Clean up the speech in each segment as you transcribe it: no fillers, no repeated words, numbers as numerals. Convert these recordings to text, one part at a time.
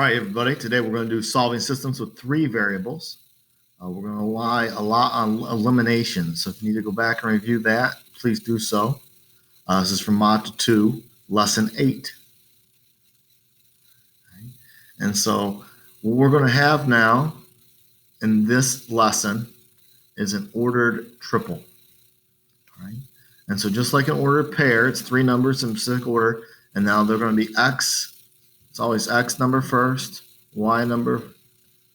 All right, everybody, today we're going to do solving systems with three variables. We're going to rely a lot on elimination. So if you need to go back and review that, please do so. This is from Mod 2, Lesson 8. Okay. And so what we're going to have now in this lesson is an ordered triple. All right. And so just like an ordered pair, it's three numbers in specific order, and now they're going to be X. It's always X number first, Y number,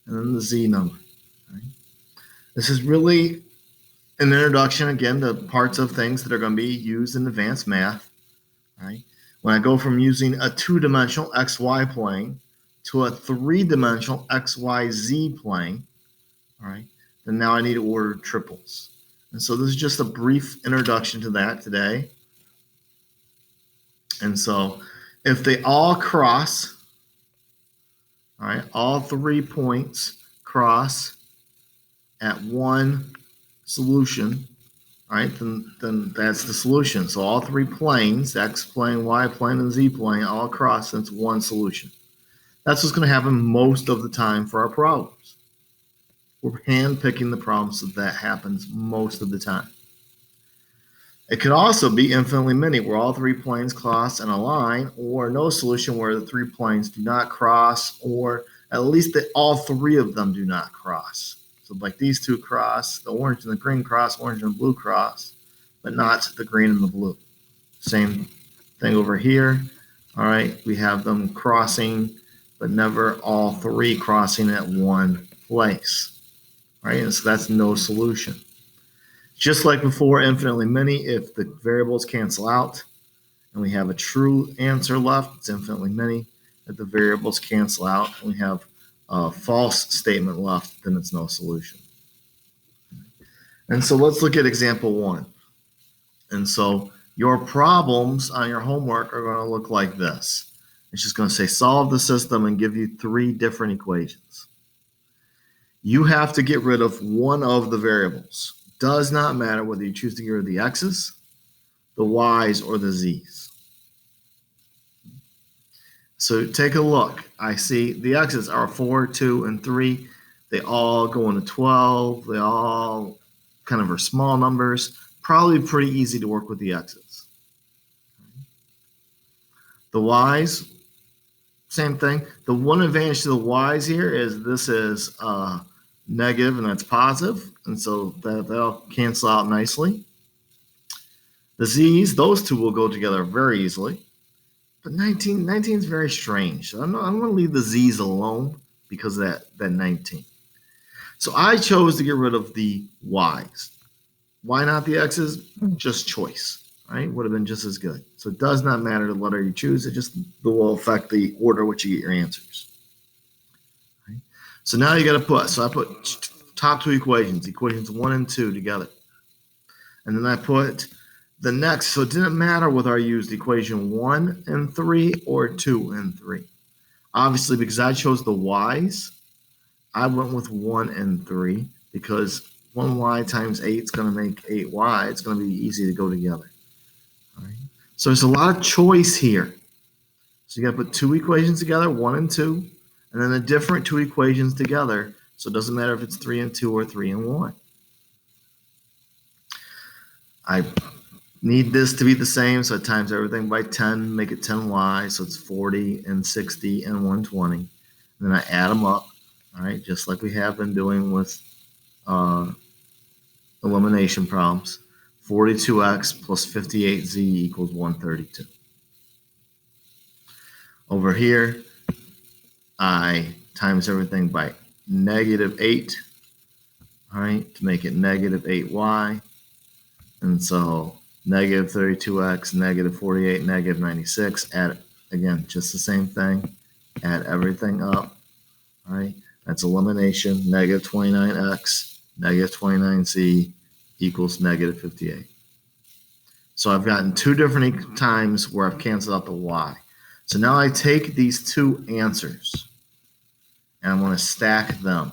and then the Z number. Right? This is really an introduction, again, to parts of things that are going to be used in advanced math. Right? When I go from using a two-dimensional XY plane to a three-dimensional XYZ plane, all right, then now I need to order triples. And so this is just a brief introduction to that today. And so if they all cross, all right, all 3 points cross at one solution, all right, then that's the solution. So all 3 planes, X plane, Y plane, and Z plane, all cross into one solution. That's what's going to happen most of the time for our problems. We're hand-picking the problems so that happens most of the time. It could also be infinitely many, where all 3 planes cross in a line, or no solution where the 3 planes do not cross, or at least that all 3 of them do not cross. So like these two cross, the orange and the green cross, orange and the blue cross, but not the green and the blue. Same thing over here. All right, we have them crossing, but never all 3 crossing at one place. All right, and so that's no solution. Just like before, infinitely many, if the variables cancel out and we have a true answer left, it's infinitely many. If the variables cancel out and we have a false statement left, then it's no solution. And so let's look at example 1. And so your problems on your homework are going to look like this. It's just going to say solve the system and give you 3 different equations. You have to get rid of one of the variables. Does not matter whether you choose to get rid of the X's, the Y's, or the Z's. So take a look. I see the X's are 4, 2, and 3. They all go into 12. They all kind of are small numbers. Probably pretty easy to work with the X's. The Y's, same thing. The one advantage to the Y's here is this is negative and that's positive, and so that'll cancel out nicely. The Z's, those two will go together very easily, but 19 is very strange. So I'm going to leave the Z's alone because of that 19. So I chose to get rid of the Y's. Why not the X's? Just choice, right? Would have been just as good. So it does not matter the letter you choose. It just will affect the order which you get your answers. Right? So now you got to put, so I put top 2 equations 1 and 2 together. And then I put the next, so it didn't matter whether I used equation 1 and 3 or 2 and 3. Obviously, because I chose the Y's, I went with 1 and 3 because 1y times 8 is going to make 8y. It's going to be easy to go together. All right? So there's a lot of choice here. So you got to put 2 equations together, 1 and 2, and then a different 2 equations together. So it doesn't matter if it's 3 and 2 or 3 and 1. I need this to be the same, so I times everything by 10, make it 10y, so it's 40 and 60 and 120. And then I add them up, all right, just like we have been doing with elimination problems. 42x plus 58z equals 132. Over here, I times everything by -8, all right, to make it -8y. And so -32x, -48, -96, add, again, just the same thing, add everything up, all right? That's elimination, -29x, -29z equals -58. So I've gotten 2 different times where I've canceled out the y. So now I take these 2 answers and I'm going to stack them.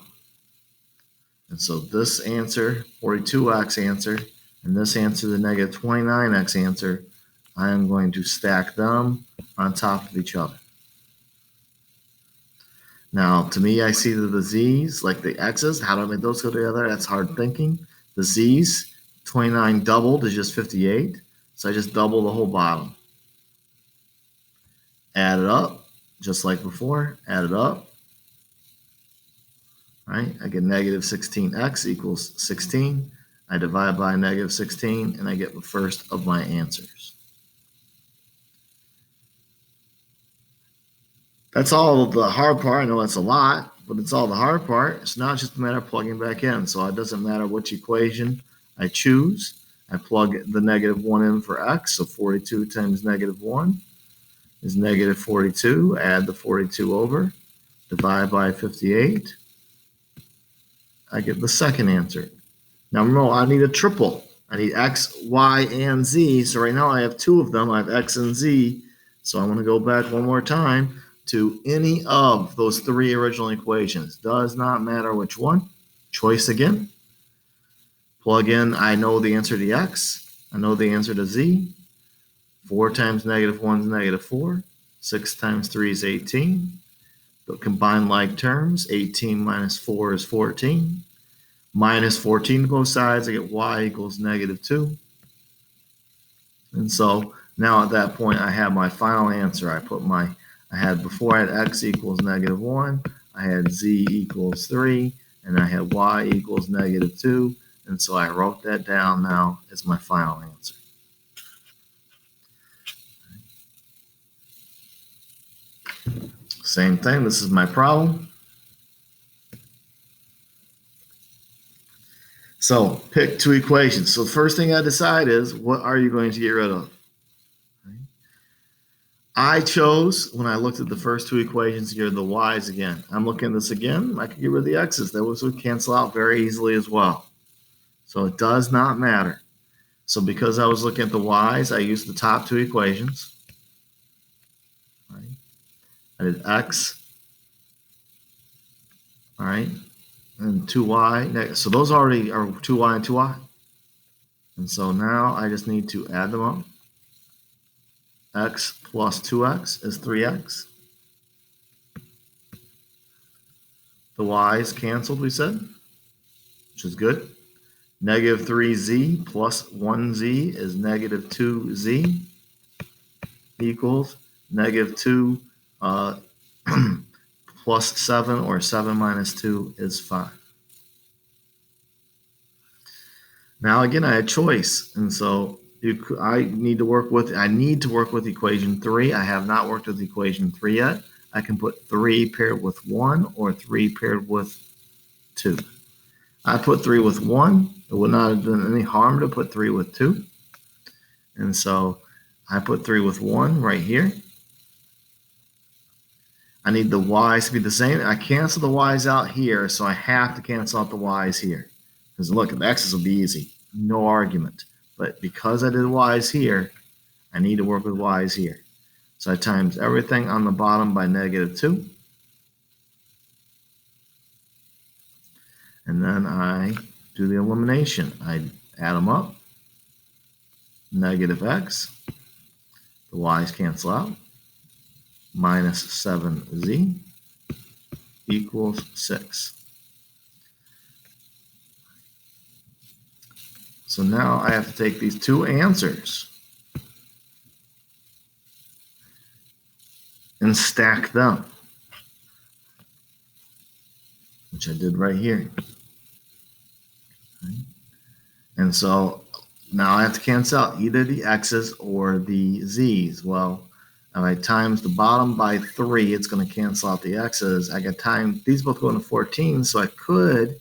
And so this answer, 42x answer, and this answer, the -29x answer, I am going to stack them on top of each other. Now, to me, I see that the z's, like the x's, how do I make those go together? That's hard thinking. The z's, 29 doubled is just 58. So I just double the whole bottom. Add it up, just like before, add it up. Right? I get negative 16x equals 16. I divide by negative 16, and I get the first of my answers. That's all the hard part. I know that's a lot, but it's all the hard part. It's not just a matter of plugging back in. So it doesn't matter which equation I choose. I plug the negative 1 in for x, so 42 times negative 1 is negative 42. Add the 42 over, divide by 58. I get the second answer. Now remember, I need a triple. I need x, y, and z. So right now I have two of them. I have x and z. So I'm going to go back one more time to any of those three original equations. Does not matter which one. Choice again. Plug in, I know the answer to x. I know the answer to z. 4 times negative 1 is negative 4. 6 times 3 is 18. But combine like terms. 18 minus 4 is 14. Minus 14 to both sides, I get y equals negative 2. And so now at that point, I have my final answer. Before I had x equals negative 1, I had z equals 3, and I had y equals negative 2. And so I wrote that down now as my final answer. Same thing, this is my problem. So pick two equations. So the first thing I decide is, what are you going to get rid of? I chose, when I looked at the first two equations here, the y's again. I'm looking at this again. I could get rid of the x's. Those would cancel out very easily as well. So it does not matter. So because I was looking at the y's, I used the top two equations. Right? I did x, all right, and 2y. So those already are 2y and 2y. And so now I just need to add them up. X plus 2x is 3x. The y's canceled, we said, which is good. Negative 3z plus 1z is negative 2z equals negative 2 plus 7, or 7 minus 2 is 5. Now again, I had choice, and so I need to work with equation 3. I have not worked with equation 3 yet. I can put 3 paired with 1 or 3 paired with 2. I put 3 with 1. It would not have done any harm to put 3 with 2. And so I put 3 with 1 right here. I need the y's to be the same. I cancel the y's out here, so I have to cancel out the y's here. Because look, the x's will be easy. No argument. But because I did y's here, I need to work with y's here. So I times everything on the bottom by negative 2. And then I do the elimination. I add them up. Negative x. The y's cancel out. Minus 7z equals 6. So now I have to take these two answers and stack them, which I did right here. Okay. And so now I have to cancel out either the x's or the z's. Well, if I times the bottom by 3, it's going to cancel out the x's. I got time, these both go into 14, so I could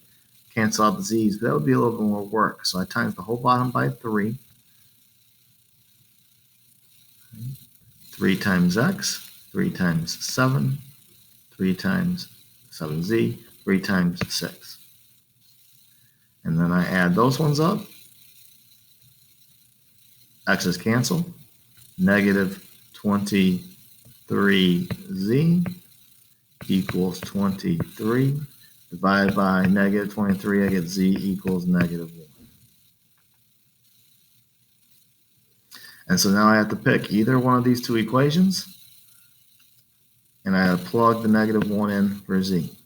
cancel out the z's, but that would be a little bit more work. So I times the whole bottom by 3. 3 times x, 3 times 7, 3 times 7z, 3 times 6. And then I add those ones up. X's cancel. Negative 23z equals 23. Divided by negative 23, I get z equals negative 1. And so now I have to pick either one of these two equations, and and I plug the -1 in for z.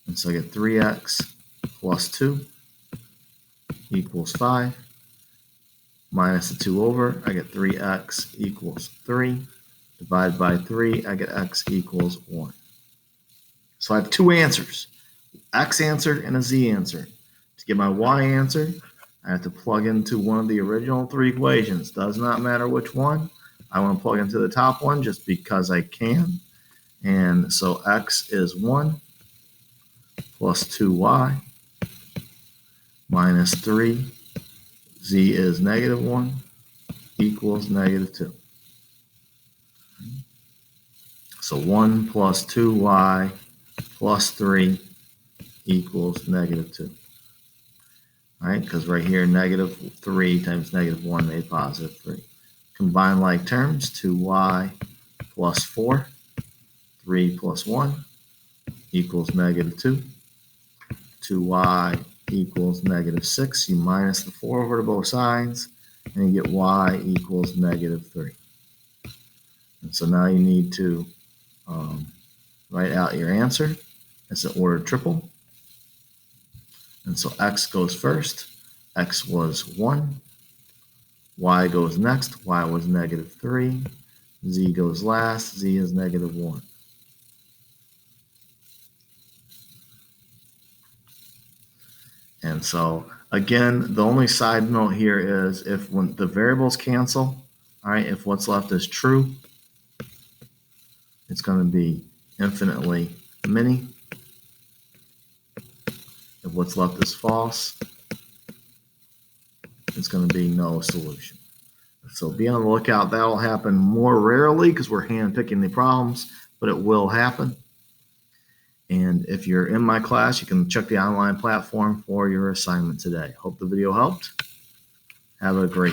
And so I get 3x plus 2 equals 5. Minus the 2 over, I get 3x equals 3. Divided by 3, I get x equals 1. So I have two answers, x answer and a z answer. To get my y answer, I have to plug into one of the original three equations. Does not matter which one. I want to plug into the top one just because I can. And so x is 1 plus 2y minus 3. Z is -1 equals -2. So 1 plus 2y plus 3 equals -2. All right, because right here, -3 times -1 made +3. Combine like terms, 2y plus 4, 3 plus 1 equals -2. 2y equals -6. You minus the 4 over to both sides, and you get y equals -3. And so now you need to write out your answer. It's an ordered triple. And so x goes first. X was 1. Y goes next. Y was -3. Z goes last. Z is -1. And so, again, the only side note here is if when the variables cancel, all right, if what's left is true, it's going to be infinitely many. If what's left is false, it's going to be no solution. So be on the lookout. That'll happen more rarely because we're hand-picking the problems, but it will happen. And if you're in my class, you can check the online platform for your assignment today. Hope the video helped. Have a great day.